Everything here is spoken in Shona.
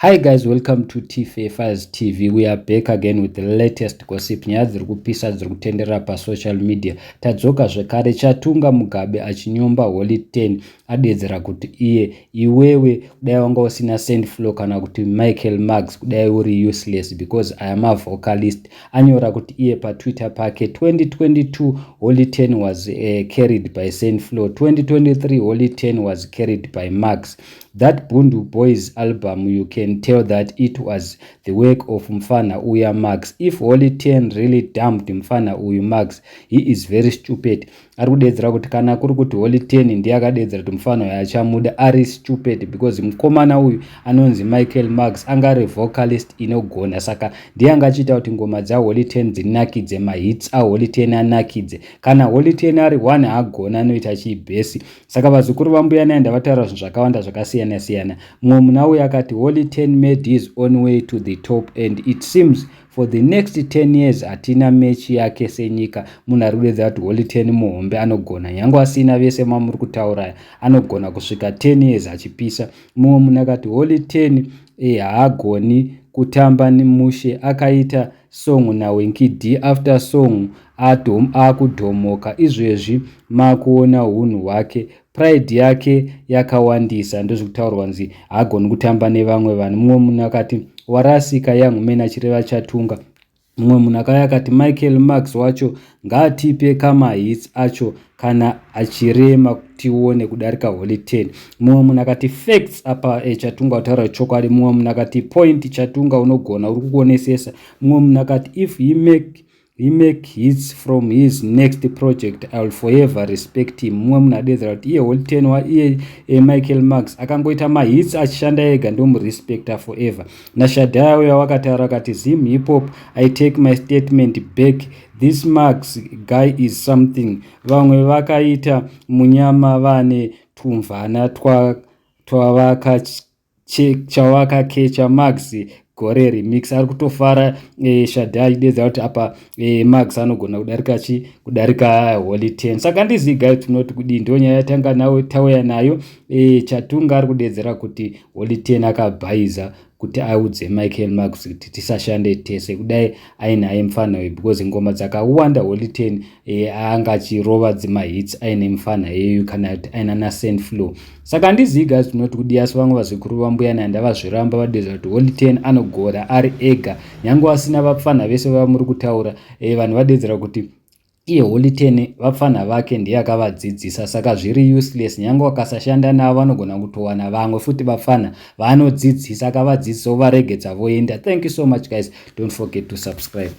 Hi guys, welcome to TFF's TV. We are back again with the latest gossip. Nyaya dziri kupisa dziri kutendera pa social media. Tadzoka zvekare Chatunga Mugabe achinyomba Holy 10 adedzera kuti iwewe kudai wanga usina send flow kana kuti Michael Marks kudai uri useless because I am a vocalist. Anyora kuti pa Twitter pake 2022 Holy 10 was carried by send flow. 2023 Holy 10 was carried by Marks. That Bhudu Boys album, you can tell that it was the work of Mfana Uya Marks. If Holy 10 really dumped Mfana Uya Marks, he is very stupid. Arudedzera kuti kana kuri kuti Holy 10 ndiye akadedzera kuti Mfana uyu achamuda ari stupid because mukomana uyu anonzi Michael Marks angari vocalist inogona, saka ndiye angachita kuti ngoma dza Holy 10 dzinakidze, mahits a Holy 10 anakidze. Kana Holy 10 ari one agona anoita chibhesi. Saka vazukuru vambuya naenda vataura zvinhu zvakawanda zvakasiyana siyana. Mumwe muna uyu akati Holy 10 made his own way to the top and it seems for the next 10 years hatina mechi yake senyika. Munhu ari kudedza kuti Holy 10 muhombe anogona, nyange asina vese mamuri kutaura anogona kusvika 10 years achipisa. Mumwe munhu akati Holy 10 haagoni kutamba nemushe, akaita song naWinky D after song akudhomoka. Izvezvi makuona unhu hwake, pride yake yakawandisa, ndozvi kutaurwa nzi haagoni kutamba nevamwe vanhu. Mumwe munhu akati warasika young man achireva Chatunga. Mumwe munhu akauya akati Michael Marks wacho ngaatipe kama hits acho kana achirema tione kudarika Holy 10. Mumwe munhu akati facts apa Chatunga utaura chokwadi. Mumwe munhu akati point Chatunga unogona, uri kuonesesa. Mumwe munhu akati if he make hits from his next project, I will forever respect him. Mumwe munhu adedzera kuti Holy 10 wa Michael Marks akangoita mahits achishanda ega ndomurespecta forever. Nashadaya uya wakataura akati Zim hip hop, I take my statement back, this Marks guy is something. Vamwe vakaita munyama vane tumvana chawakakecha Marks gore remix. Ari kutofara Shadai dedza kuti apa Marks anogona kudarika Holy 10. Saka ndizi guys tinoti kudi ndo nyaya yatanga nayo tauya nayo. Chatunga ari kudedzera kuti Holy 10 akabhaiza kuti audze Michael Marks kuti tisashande tese kudai ainaye Mfana uyu because ngoma dzakawanda Holy 10 angachirova dzima hits aine Mfana yeyu kana kuti aina na send flow. Saka ndizi guys tinoti kudi asi vamwe vazvikuru vambuya naenda vazviramba vadedzera kuti Holy 10 anogora ari ega, nyange asina vapfana vese vamuri kutaura. Vanhu vadedzera kuti Holy 10 vapfana vake ndiye akavadzidzisa, saka zviri useless. Nyange wakasashanda navo vanogona kutowana vamwe futi vapfana vanodzidzisa, akavadzidzisa varegedza voenda. Thank you so much guys, don't forget to subscribe.